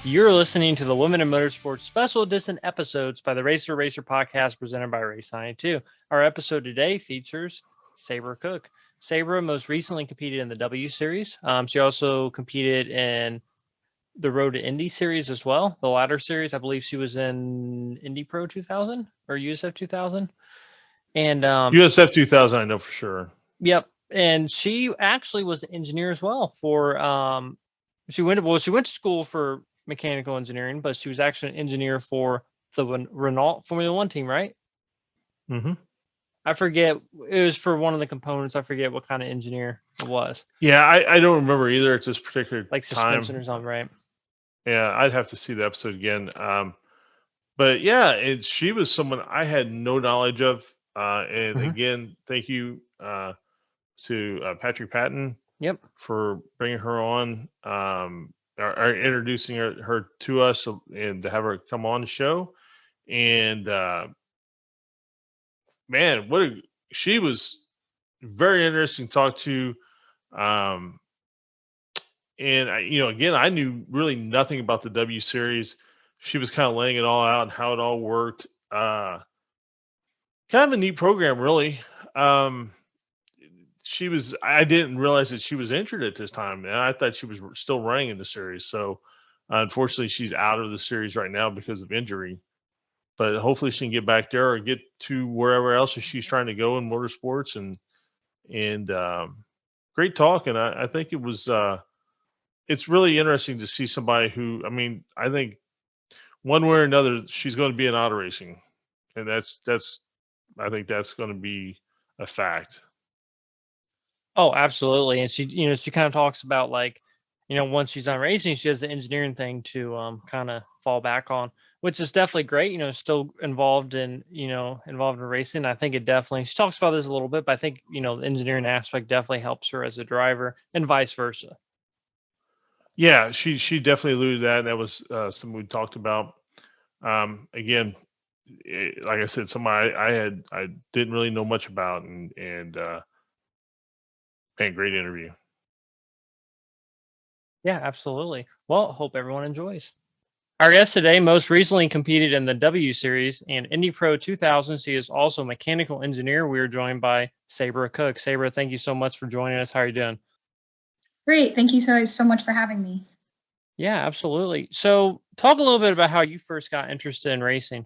You're listening to the Women in Motorsports special edition episodes by the Racer podcast presented by Race 92. Our episode today features Sabre Cook. Sabre most recently competed in the W Series. She also competed in the Road to Indy Series as well, the latter series. I believe she was in Indy Pro 2000 or USF 2000. And USF 2000, I know for sure. Yep. And she actually was an engineer as well for she went to school for mechanical engineering, but she was actually an engineer for the Renault Formula 1 team, right? Mm-hmm. I forget. It was for one of the components. I forget what kind of engineer it was. Yeah, I don't remember either at this particular like suspension or something, right? Yeah, I'd have to see the episode again. But yeah, she was someone I had no knowledge of. And again, thank you to Patrick Patton. Yep. For bringing her on, or introducing her to us, and to have her come on the show. And man, she was very interesting to talk to. And again, I knew really nothing about the W Series. She was kind of laying it all out and how it all worked. Kind of a neat program, really. I didn't realize that she was injured at this time, and I thought she was still running in the series. So unfortunately, she's out of the series right now because of injury. But hopefully she can get back there or get to wherever else she's trying to go in motorsports. And great talk. And I think it was it's really interesting to see somebody who, I think one way or another, she's going to be in auto racing. And I think that's going to be a fact. Oh, absolutely. And she kind of talks about once she's done racing, she has the engineering thing to kind of fall back on, which is definitely great. Still involved in racing. I think she talks about this a little bit, but I think, the engineering aspect definitely helps her as a driver and vice versa. Yeah, she definitely alluded to that. And that was something we talked about. Again, like I said, somebody I didn't really know much about, and great interview. Yeah, absolutely. Well, hope everyone enjoys. Our guest today most recently competed in the W Series and Indy Pro 2000. She is also a mechanical engineer. We are joined by Sabre Cook. Sabre, thank you so much for joining us. How are you doing? Great. Thank you so much for having me. Yeah, absolutely. So talk a little bit about how you first got interested in racing.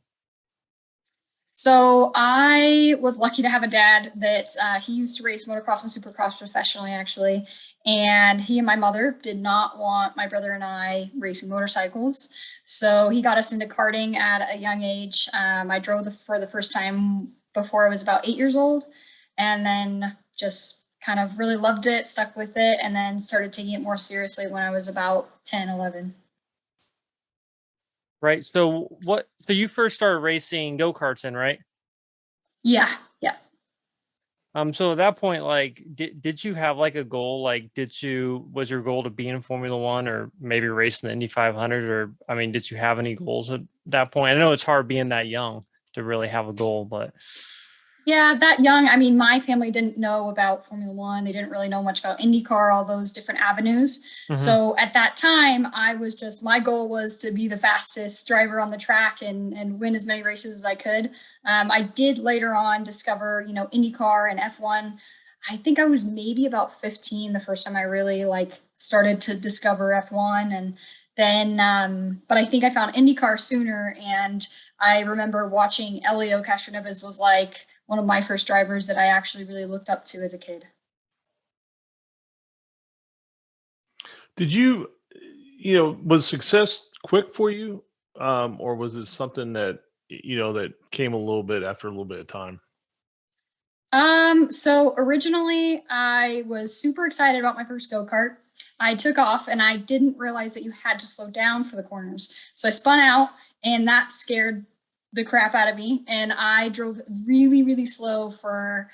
So I was lucky to have a dad that he used to race motocross and supercross professionally, actually. And he and my mother did not want my brother and I racing motorcycles. So he got us into karting at a young age. I drove for the first time before I was about 8 years old, and then just kind of really loved it, stuck with it, and then started taking it more seriously when I was about 10, 11. Right. So you first started racing go-karts then, right? Yeah. So at that point, did you have a goal? Was your goal to be in Formula 1 or maybe racing the Indy 500? Or, did you have any goals at that point? I know it's hard being that young to really have a goal, but. Yeah, that young. My family didn't know about Formula 1. They didn't really know much about IndyCar, all those different avenues. Mm-hmm. So at that time, my goal was to be the fastest driver on the track and win as many races as I could. I did later on discover, IndyCar and F1. I think I was maybe about 15 the first time I really started to discover F1. And then, but I think I found IndyCar sooner. And I remember watching Elio Castroneves was one of my first drivers that I actually really looked up to as a kid. Did you, was success quick for you? Or was it something that, that came a little bit after a little bit of time? So originally I was super excited about my first go-kart. I took off and I didn't realize that you had to slow down for the corners. So I spun out, and that scared the crap out of me, and I drove really, really slow for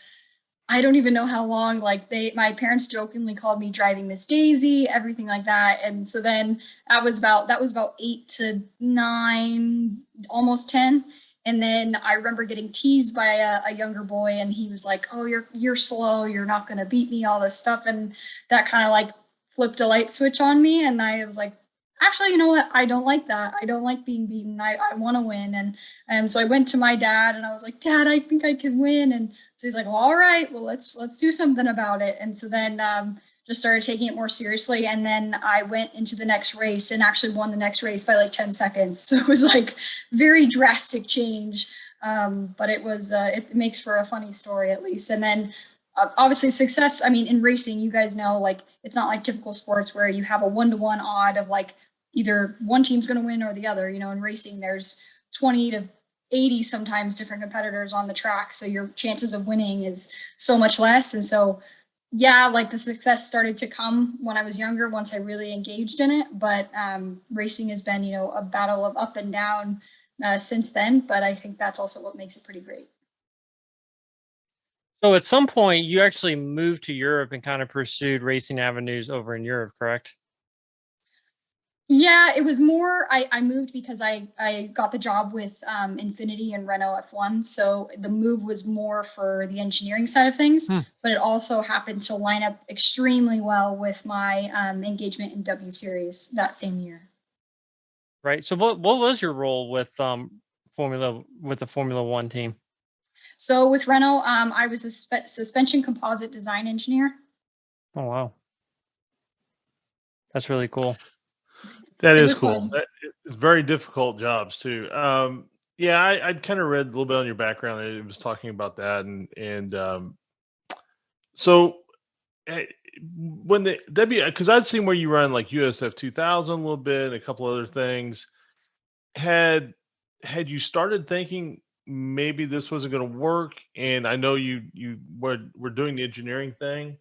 I don't even know how long. My parents jokingly called me driving Miss Daisy, everything like that. And so then that was about 8 to 9, almost 10. And then I remember getting teased by a younger boy, and he was like, "Oh, you're slow, you're not going to beat me," all this stuff. And that kind of flipped a light switch on me. And I was like, actually, you know what? I don't like that. I don't like being beaten. I want to win. And so I went to my dad and I was like, Dad, I think I can win. And so he's like, well, all right, well, let's do something about it. And so then just started taking it more seriously. And then I went into the next race and actually won the next race by like 10 seconds. So it was like very drastic change. But it was, it makes for a funny story at least. And then obviously success, I mean, in racing, you guys know, like, it's not like typical sports where you have a 1-to-1 odd of like either one team's going to win or the other. You know, in racing, there's 20 to 80 sometimes different competitors on the track. So your chances of winning is so much less. And so, yeah, like the success started to come when I was younger, once I really engaged in it. But racing has been, you know, a battle of up and down since then. But I think that's also what makes it pretty great. So at some point, you actually moved to Europe and kind of pursued racing avenues over in Europe, correct? Yeah, it was more, I moved because I got the job with Infinity and Renault F1. So the move was more for the engineering side of things, but it also happened to line up extremely well with my engagement in W Series that same year. Right. So what was your role with the Formula One team? So with Renault, I was a suspension composite design engineer. Oh wow. That's really cool. That It is was cool. fun. It's very difficult jobs too. Yeah, I'd kind of read a little bit on your background. It was talking about that, and so eh, when the because I'd seen where you run like USF 2000 a little bit, and a couple other things. Had had you started thinking maybe this wasn't going to work? And I know you were doing the engineering thing,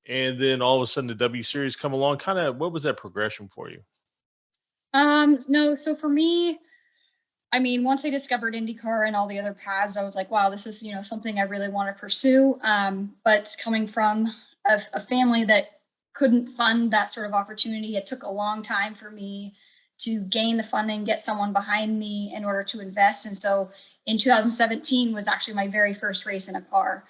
and then all of a sudden the W series come along. Kind of what was that progression for you? No, so for me, I mean, once I discovered IndyCar and all the other paths, I was like, wow, this is, you know, something I really want to pursue. But coming from a family that couldn't fund that sort of opportunity, it took a long time for me to gain the funding, get someone behind me in order to invest. And so in 2017 was actually my very first race in a car.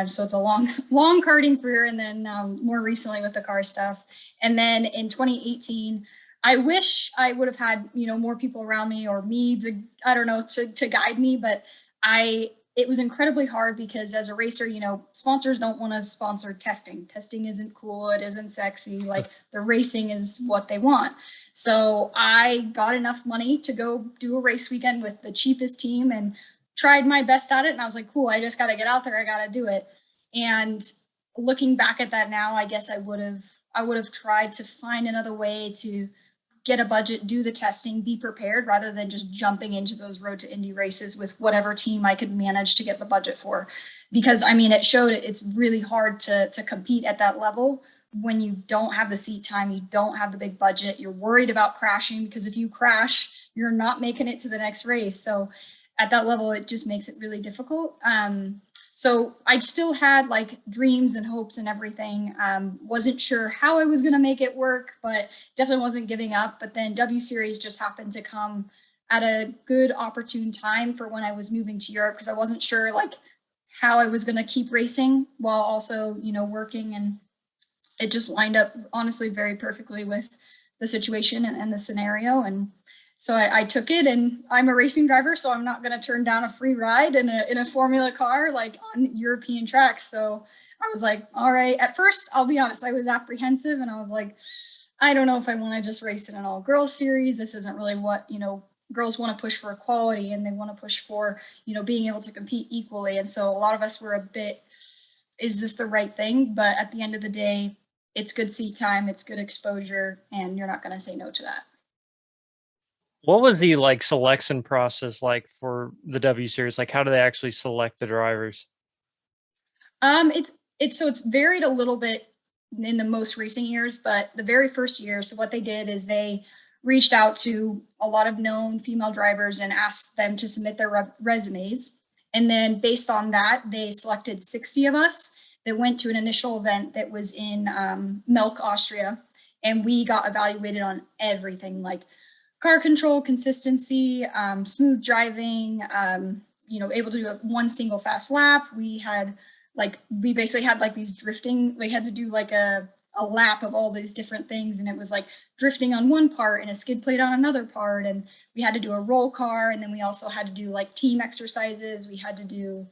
So it's a long, long karting career. And then more recently with the car stuff. And then in 2018, I wish I would have had, you know, more people around me or me to, I don't know, to guide me, but it was incredibly hard because as a racer, you know, sponsors don't want to sponsor testing. Testing isn't cool. It isn't sexy. Like the racing is what they want. So I got enough money to go do a race weekend with the cheapest team and tried my best at it. And I was like, cool, I just got to get out there. I got to do it. And looking back at that now, I guess I would have tried to find another way to get a budget, do the testing, be prepared rather than just jumping into those Road to Indy races with whatever team I could manage to get the budget for. Because I mean, it showed it's really hard to compete at that level when you don't have the seat time, you don't have the big budget, you're worried about crashing because if you crash, you're not making it to the next race. So at that level, it just makes it really difficult. So I still had like dreams and hopes and everything. Wasn't sure how I was going to make it work, but definitely wasn't giving up. But then W Series just happened to come at a good opportune time for when I was moving to Europe because I wasn't sure like how I was going to keep racing while also, you know, working. And it just lined up honestly very perfectly with the situation and the scenario. And so I took it, and I'm a racing driver, so I'm not going to turn down a free ride in a Formula car like on European tracks. So I was like, all right. At first, I'll be honest, I was apprehensive, and I was like, I don't know if I want to just race in an all girls series. This isn't really what, you know, girls want to push for equality, and they want to push for, you know, being able to compete equally. And so a lot of us were a bit, is this the right thing? But at the end of the day, it's good seat time, it's good exposure, and you're not going to say no to that. What was the like selection process like for the W series? Like how do they actually select the drivers? It's varied a little bit in the most recent years, but the very first year, so what they did is they reached out to a lot of known female drivers and asked them to submit their resumes. And then based on that, they selected 60 of us that went to an initial event that was in Melk, Austria. And we got evaluated on everything like car control, consistency, smooth driving, you know, able to do one single fast lap. We basically had like these drifting, we had to do like a a lap of all these different things. And it was like drifting on one part and a skid plate on another part. And we had to do a roll car. And then we also had to do like team exercises. We had to do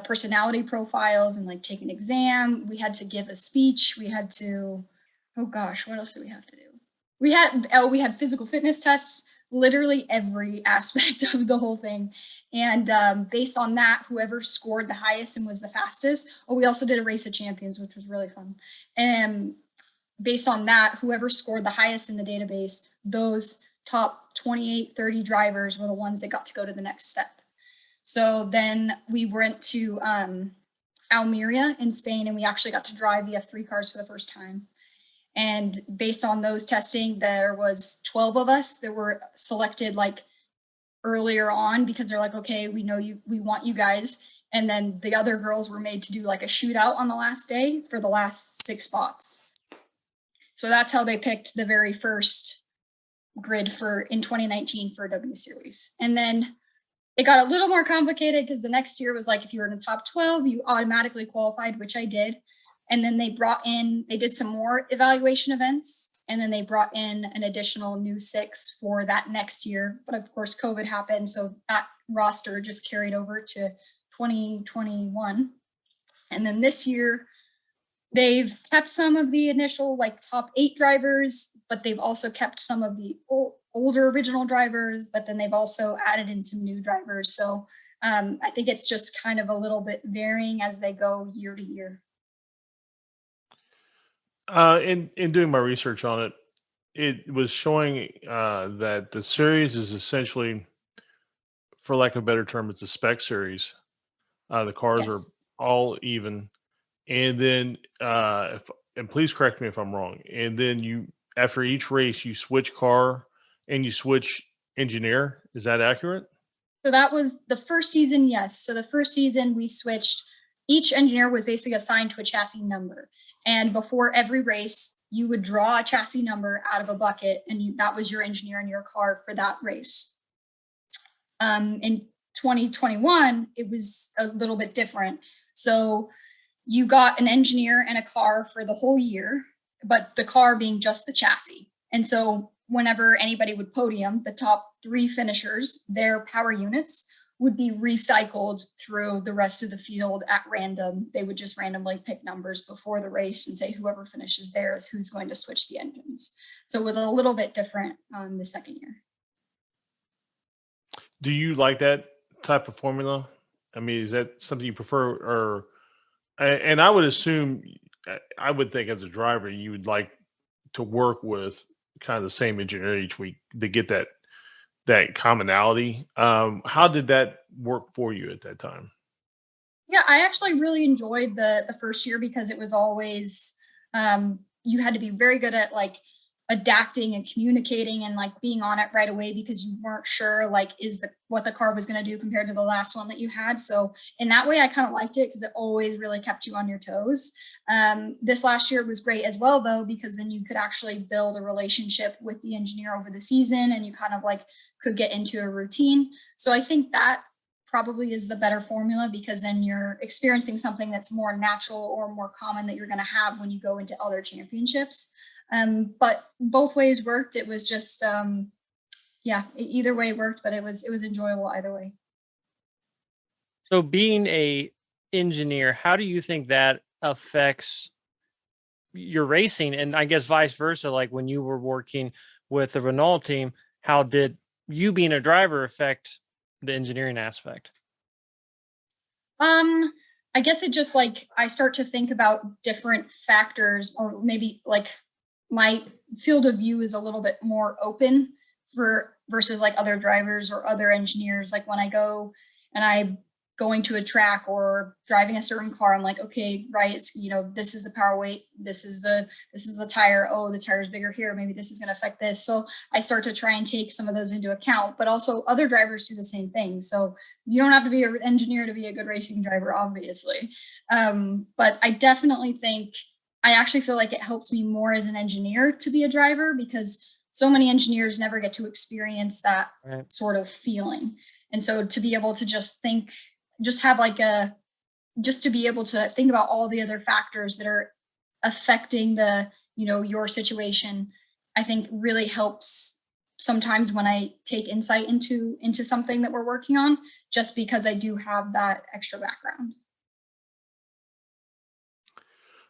personality profiles and like take an exam. We had to give a speech. We had to, oh gosh, what else did we have to do? We had physical fitness tests, literally every aspect of the whole thing. And based on that, whoever scored the highest and was the fastest, we also did a race of champions, which was really fun. And based on that, whoever scored the highest in the database, those top 28, 30 drivers were the ones that got to go to the next step. So then we went to Almeria in Spain, and we actually got to drive the F3 cars for the first time. And based on those testing, there was 12 of us that were selected like earlier on, because they're like, okay, we know you, we want you guys. And then the other girls were made to do like a shootout on the last day for the last 6 spots. So that's how they picked the very first grid for in 2019 for W Series. And then it got a little more complicated, because the next year was like, if you were in the top 12, you automatically qualified, which I did. And then they did some more evaluation events, and then they brought in an additional new 6 for that next year. But of course, COVID happened, so that roster just carried over to 2021. And then this year, they've kept some of the initial like top 8 drivers, but they've also kept some of the older original drivers, but then they've also added in some new drivers. So I think it's just kind of a little bit varying as they go year to year. In doing my research on it, it was showing that the series is essentially, for lack of a better term, it's a spec series. The cars are Yes. all even, and then and please correct me if I'm wrong. And then you, after each race, you switch car and you switch engineer. Is that accurate? So that was the first season, yes. So the first season we switched, each engineer was basically assigned to a chassis number. And before every race, you would draw a chassis number out of a bucket, and that was your engineer in your car for that race. In 2021, it was a little bit different. So you got an engineer and a car for the whole year, but the car being just the chassis. And so whenever anybody would podium, the top 3 finishers, their power units would be recycled through the rest of the field at random. They would just randomly pick numbers before the race and say whoever finishes there is who's going to switch the engines. So it was a little bit different the second year. Do you like that type of formula? I mean, is that something you prefer? Or and I would assume, I would think as a driver, you would like to work with kind of the same engineer each week to get that commonality. How did that work for you at that time? Yeah, I actually really enjoyed the first year, because it was always you had to be very good at like adapting and communicating and like being on it right away, because you weren't sure like what the car was going to do compared to the last one that you had. So in that way, I kind of liked it, because it always really kept you on your toes. This last year was great as well, though, because then you could actually build a relationship with the engineer over the season, and you kind of like could get into a routine. So I think that probably is the better formula, because then you're experiencing something that's more natural or more common that you're going to have when you go into other championships. But both ways worked. It was just, either way worked, but it was enjoyable either way. So being a engineer, how do you think that affects your racing? And I guess vice versa, like when you were working with the Renault team, how did you being a driver affect the engineering aspect? I guess it just like, I start to think about different factors, or maybe like my field of view is a little bit more open versus like other drivers or other engineers. Like when I go and I'm going to a track or driving a certain car, I'm like, okay, right, it's, this is the power weight, this is the tire, the tire's bigger here, maybe this is going to affect this. So I start to try and take some of those into account, but also other drivers do the same thing. So you don't have to be an engineer to be a good racing driver, obviously. But I definitely think, I actually feel like it helps me more as an engineer to be a driver, because so many engineers never get to experience that sort of feeling. And so to be able to just to be able to think about all the other factors that are affecting your situation, I think really helps sometimes when I take insight into something that we're working on, just because I do have that extra background.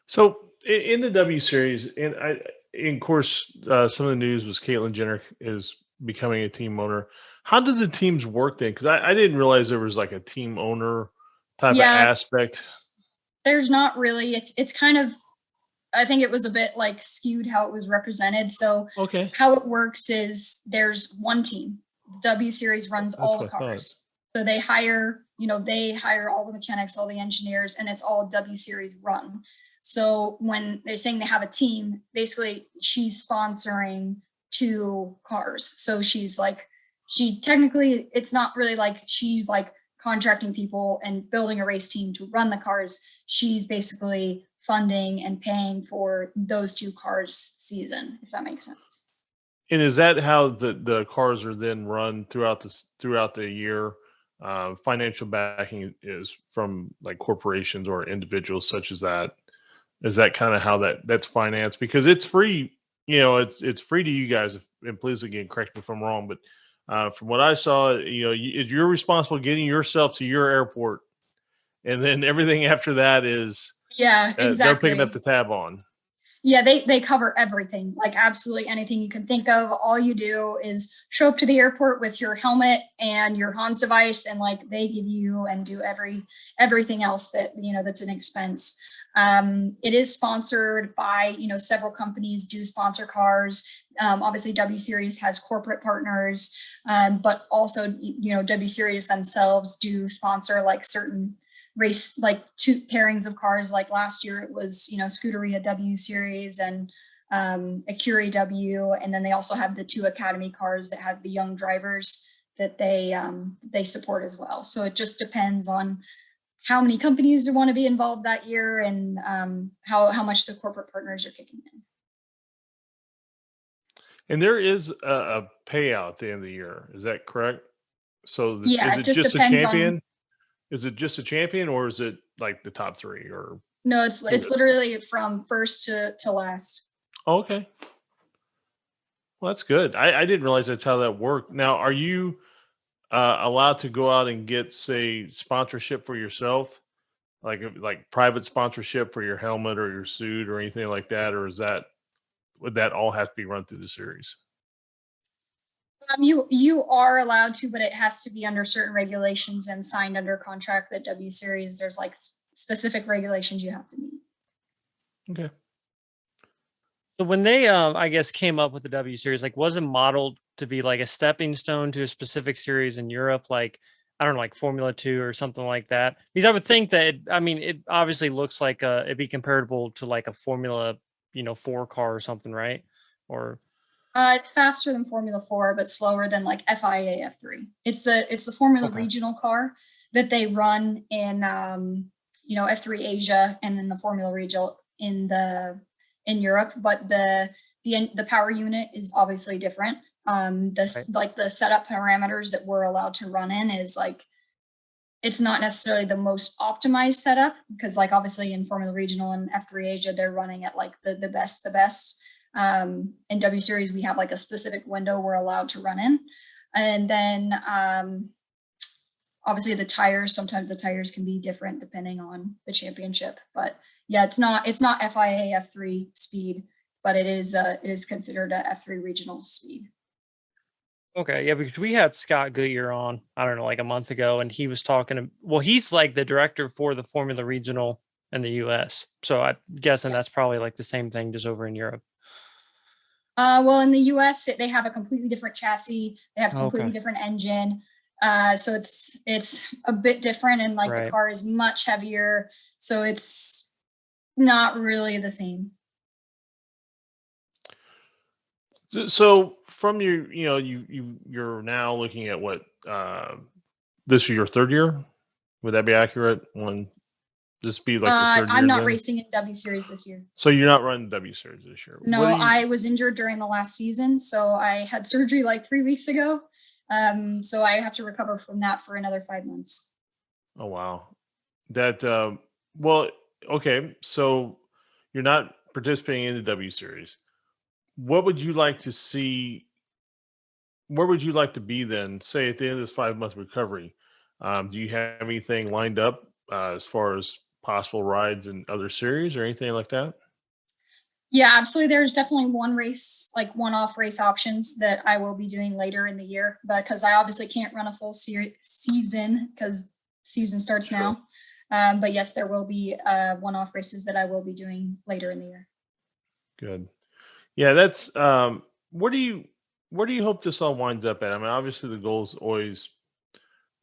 So in the W Series, and of course, some of the news was Caitlyn Jenner is becoming a team owner. How do the teams work then? Because I didn't realize there was like a team owner type of aspect. There's not really. It's kind of, I think it was a bit like skewed how it was represented. So how it works is there's one team. W Series runs all the cars. So they hire all the mechanics, all the engineers, and it's all W Series run. So when they're saying they have a team, basically she's sponsoring 2 cars. So it's not really like she's like contracting people and building a race team to run the cars. She's basically funding and paying for those 2 cars season, if that makes sense. And is that how the cars are then run throughout the year? Financial backing is from like corporations or individuals such as that. Is that kind of how that's financed? Because it's free, it's free to you guys. And please, again, correct me if I'm wrong, but from what I saw, you're responsible getting yourself to your airport, and then everything after that is exactly. They're picking up the tab on. Yeah, they cover everything, like absolutely anything you can think of. All you do is show up to the airport with your helmet and your Hans device, and like they give you and do everything else that that's an expense. It is sponsored by several companies do sponsor cars. Obviously W Series has corporate partners, but also W Series themselves do sponsor like certain race, like 2 pairings of cars. Like last year it was Scuderia W Series and a Curie W, and then they also have the 2 Academy cars that have the young drivers that they support as well. So it just depends on how many companies want to be involved that year, and how much the corporate partners are kicking in. And there is a payout at the end of the year. Is that correct? So is it just a champion? Is it just a champion, or is it like the top 3? Or no, it's literally from first to last. Okay. Well, that's good. I didn't realize that's how that worked. Now, are you allowed to go out and get, say, sponsorship for yourself, like private sponsorship for your helmet or your suit or anything like that, or would that all have to be run through the series? You are allowed to, but it has to be under certain regulations and signed under contract with W Series. There's like specific regulations you have to meet. Okay. So when they, I guess, came up with the W Series, like, was it modeled to be like a stepping stone to a specific series in Europe, like, I don't know, like Formula 2 or something like that? Because I would think that, it obviously looks like it'd be comparable to like a Formula, 4 car or something, right? Or it's faster than Formula 4, but slower than like FIA F3. It's the Formula regional car that they run in F3 Asia, and then the Formula regional in Europe. But the power unit is obviously different. Like the setup parameters that we're allowed to run in is like, it's not necessarily the most optimized setup, because like obviously in Formula Regional and F3 Asia, they're running at like the best. In W Series, we have like a specific window we're allowed to run in. And then obviously sometimes the tires can be different depending on the championship. But yeah, it's not FIA F3 speed, but it is considered a F3 regional speed. Okay, yeah, because we had Scott Goodyear on, I don't know, like a month ago, and he was talking. Well, he's like the director for the Formula Regional in the U.S. So I'm guessing that's probably like the same thing just over in Europe. Well, in the U.S., they have a completely different chassis. They have a completely different engine. So it's a bit different, and like the car is much heavier. So it's not really the same. So from your, you're now looking at what, this is your 3rd year? Would that be accurate? This be like the 3rd year? I'm not racing in W Series this year. So you're not running W Series this year? No, I was injured during the last season, so I had surgery like 3 weeks ago. So I have to recover from that for another 5 months. Oh wow, that well, okay. So you're not participating in the W Series, what would you like to see? Where would you like to be then? Say at the end of this 5-month recovery, do you have anything lined up as far as possible rides in other series or anything like that? Yeah, absolutely. There's definitely one race, like one-off race options that I will be doing later in the year, because I obviously can't run a full season because season starts Sure. now. But yes, there will be one-off races that I will be doing later in the year. Good. Yeah, that's where do you hope this all winds up at? I mean, obviously the goal is always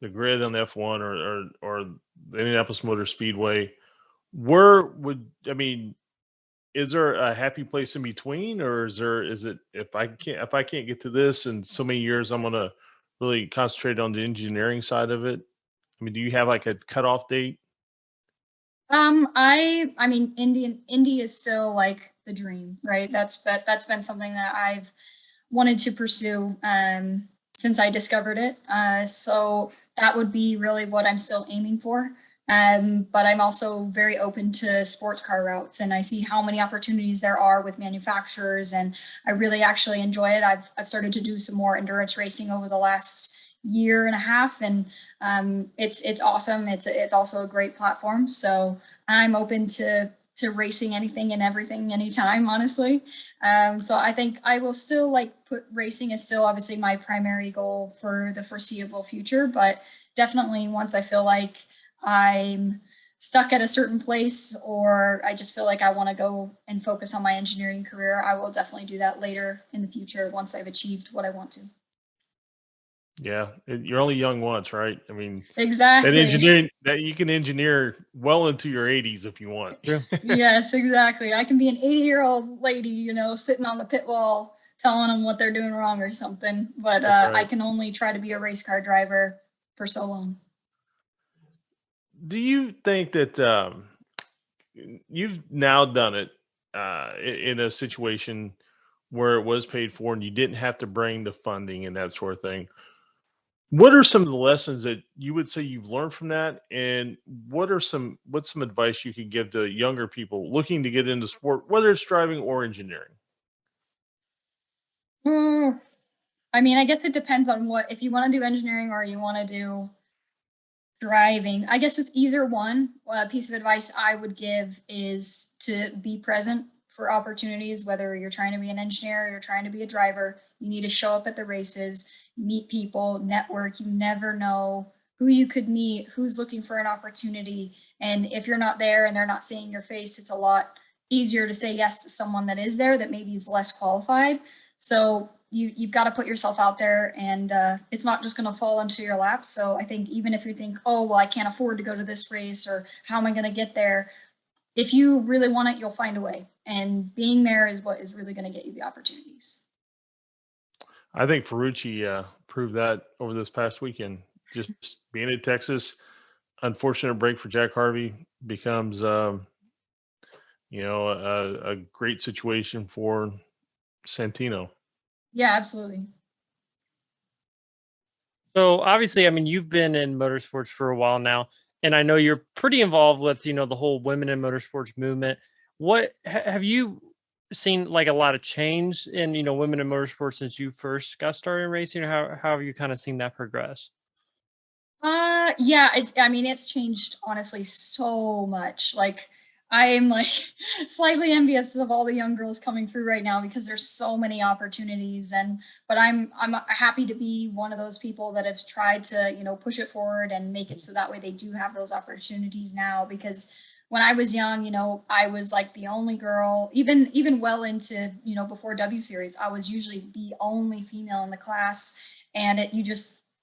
the grid on F1 or the Indianapolis Motor Speedway. Where would I mean? Is there a happy place in between, or is it if I can't get to this in so many years, I'm gonna really concentrate on the engineering side of it? I mean, do you have like a cutoff date? I mean, Indy is still like the dream, right? That's been something that I've wanted to pursue since I discovered it. So that would be really what I'm still aiming for. But I'm also very open to sports car routes, and I see how many opportunities there are with manufacturers, and I really actually enjoy it. I've started to do some more endurance racing over the last year and a half, and it's awesome. It's also a great platform. So I'm open to racing anything and everything anytime, honestly. So I think I will still put racing is still obviously my primary goal for the foreseeable future, but definitely once I feel like I'm stuck at a certain place or I just feel like I want to go and focus on my engineering career, I will definitely do that later in the future once I've achieved what I want to. Yeah, you're only young once, right? I mean, that Exactly. engineering that you can engineer well into your 80s if you want. True. Yes, exactly. I can be an 80-year-old lady, sitting on the pit wall telling them what they're doing wrong or something. But That's I right. can only try to be a race car driver for so long. Do you think that you've now done it in a situation where it was paid for and you didn't have to bring the funding and that sort of thing? What are some of the lessons that you would say you've learned from that? And what's some advice you could give to younger people looking to get into sport, whether it's driving or engineering? Mm, I mean, I guess it depends on if you want to do engineering or you want to do driving. I guess with either one, a piece of advice I would give is to be present for opportunities, whether you're trying to be an engineer or you're trying to be a driver. You need to show up at the races, meet people, network. You never know who you could meet, who's looking for an opportunity. And if you're not there and they're not seeing your face, it's a lot easier to say yes to someone that is there that maybe is less qualified. So you've got to put yourself out there, and it's not just going to fall into your lap. So I think even if you think, oh well, I can't afford to go to this race, or how am I going to get there, if you really want it, you'll find a way, and being there is what is really going to get you the opportunities. I think Ferrucci proved that over this past weekend. Just being in Texas, unfortunate break for Jack Harvey becomes a great situation for Santino. Yeah, absolutely. So obviously, I mean, you've been in motorsports for a while now, and I know you're pretty involved with, the whole women in motorsports movement. What have you seen like a lot of change in, women in motorsports since you first got started in racing? Or how have you kind of seen that progress? Yeah, it's changed honestly so much. Like I am slightly envious of all the young girls coming through right now because there's so many opportunities, but I'm happy to be one of those people that have tried to, push it forward and make it so that way they do have those opportunities now. Because when I was young, I was like the only girl, even well into, before W Series, I was usually the only female in the class, and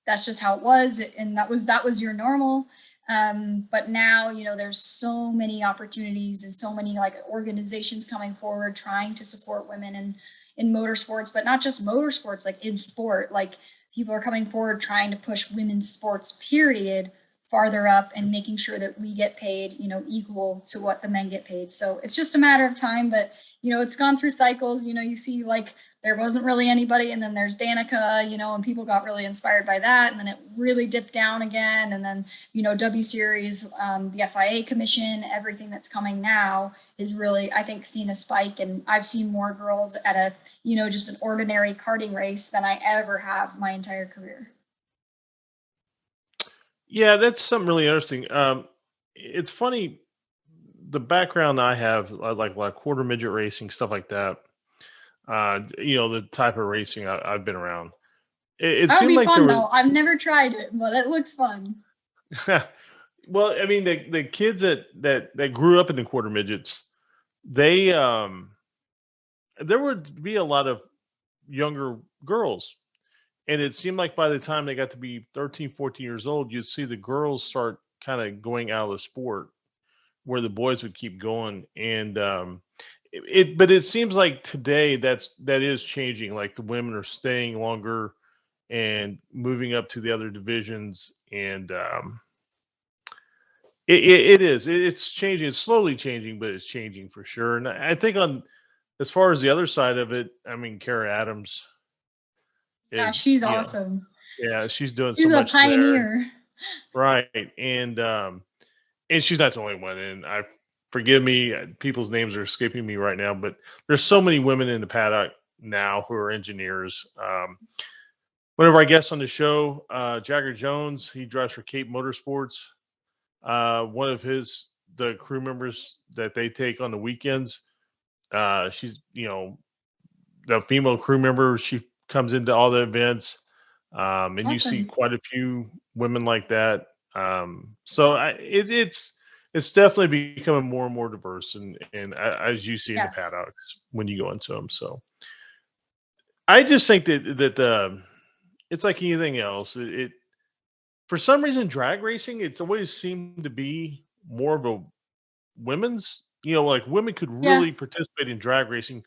that's just how it was, and that was your normal. But now, there's so many opportunities and so many organizations coming forward trying to support women in motorsports, but not just motorsports, like in sport. Like people are coming forward trying to push women's sports period farther up and making sure that we get paid, equal to what the men get paid. So it's just a matter of time, but it's gone through cycles. You see there wasn't really anybody. And then there's Danica, you know, and people got really inspired by that. And then it really dipped down again. And then, you know, W Series, the FIA commission, everything that's coming now is really, I think, seen a spike. And I've seen more girls at a, you know, just an ordinary karting race than I ever have my entire career. Yeah, that's something really interesting. It's funny, the background I have, like quarter midget racing, stuff like that. You know, the type of racing I've been around. It That would seemed be like there fun was, though. I've never tried it, but it looks fun. well, I mean, the kids that grew up in the quarter midgets, they there would be a lot of younger girls. And it seemed like by the time they got to be 13, 14 years old, you'd see the girls start kind of going out of the sport where the boys would keep going. And but it seems like today that is changing. Like the women are staying longer and moving up to the other divisions. And it's changing. It's slowly changing, but it's changing for sure. And I think on as far as the other side of it, I mean, Kara Adams Yeah, is, she's you know, awesome. yeah, she's doing so She's a much there. pioneer. Right. And she's not the only one. And I forgive me, people's names are escaping me right now, but there's so many women in the paddock now who are engineers. One of our guests on the show, Jagger Jones, he drives for Cape Motorsports. One of the crew members that they take on the weekends, she's, you know, the female crew member, she comes into all the events. And you see Awesome. quite a few women like that. So it's definitely becoming more and more diverse, and as you see in the Yeah. paddocks when you go into them. So I just think that it's like anything else. It for some reason drag racing, it's always seemed to be more of a women's. You know, like women could Yeah. really participate in drag racing,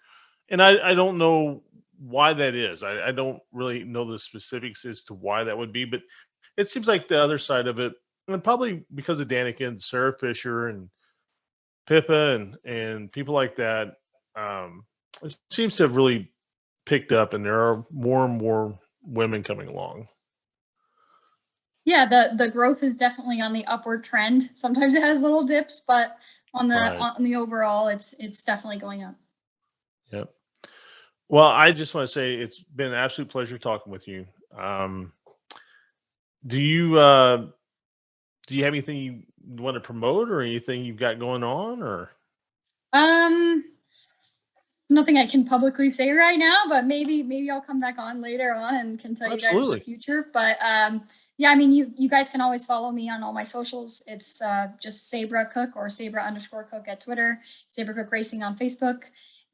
and I don't know why that is. I don't really know the specifics as to why that would be, but it seems like the other side of it, and probably because of Danica and Sarah Fisher and Pippa and people like that, it seems to have really picked up, and there are more and more women coming along. Yeah, the growth is definitely on the upward trend. Sometimes it has little dips, but Right. on the overall, it's definitely going up. Yep. Well, I just want to say it's been an absolute pleasure talking with you. Um, do you do you have anything you want to promote or anything you've got going on or? Um, Nothing I can publicly say right now, but maybe I'll come back on later on and can tell you guys the Absolutely. future. But yeah, I mean, you guys can always follow me on all my socials. It's just Sabre Cook or Sabre_Cook at Twitter, Sabre Cook Racing on Facebook,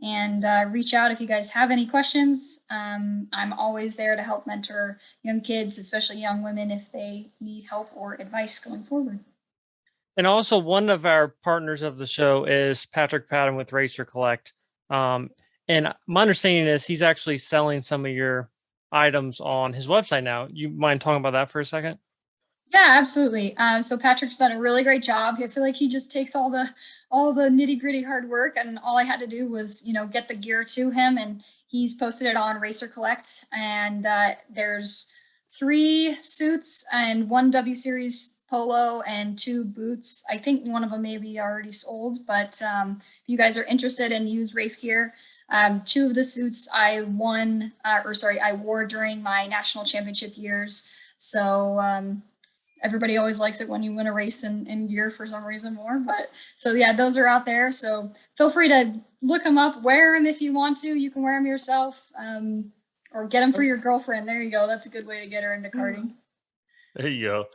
and reach out if you guys have any questions. I'm always there to help mentor young kids, especially young women, if they need help or advice going forward. And also, one of our partners of the show is Patrick Patton with Racer Collect. Um, and my understanding is he's actually selling some of your items on his website now. You mind talking about that for a second? Yeah, absolutely. So Patrick's done a really great job. I feel like he just takes all the nitty gritty hard work, and all I had to do was, you know, get the gear to him, and he's posted it on Racer Collect. And there's 3 suits and 1 W Series polo and 2 boots. I think one of them may be already sold, but if you guys are interested in used race gear, 2 of the suits I wore during my national championship years. So everybody always likes it when you win a race in gear for some reason more. But so yeah, those are out there. So feel free to look them up, wear them if you want to. You can wear them yourself, or get them for your girlfriend. There you go. That's a good way to get her into karting. There you go.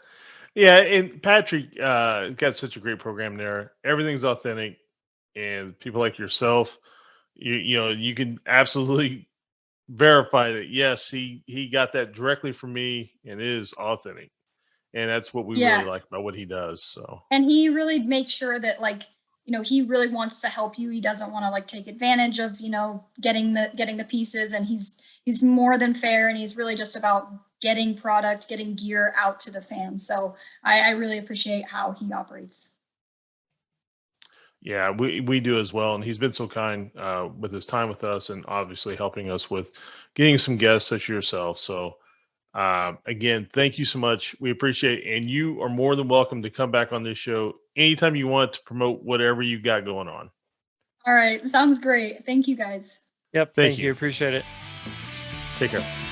Yeah, and Patrick got such a great program there. Everything's authentic, and people like yourself, you know, you can absolutely verify that. Yes, he got that directly from me, and it is authentic, and that's what we really Yeah. like about what he does. So And he really makes sure that, like, you know, he really wants to help you. He doesn't want to like take advantage of, you know, getting the pieces, and he's more than fair, and he's really just about getting product, getting gear out to the fans. So I really appreciate how he operates. Yeah, we do as well. And he's been so kind with his time with us and obviously helping us with getting some guests such as yourself. So again, thank you so much. We appreciate it. And you are more than welcome to come back on this show anytime you want to promote whatever you got going on. All right. Sounds great. Thank you guys. Yep. Thank Thank you. you. Appreciate it. Take care.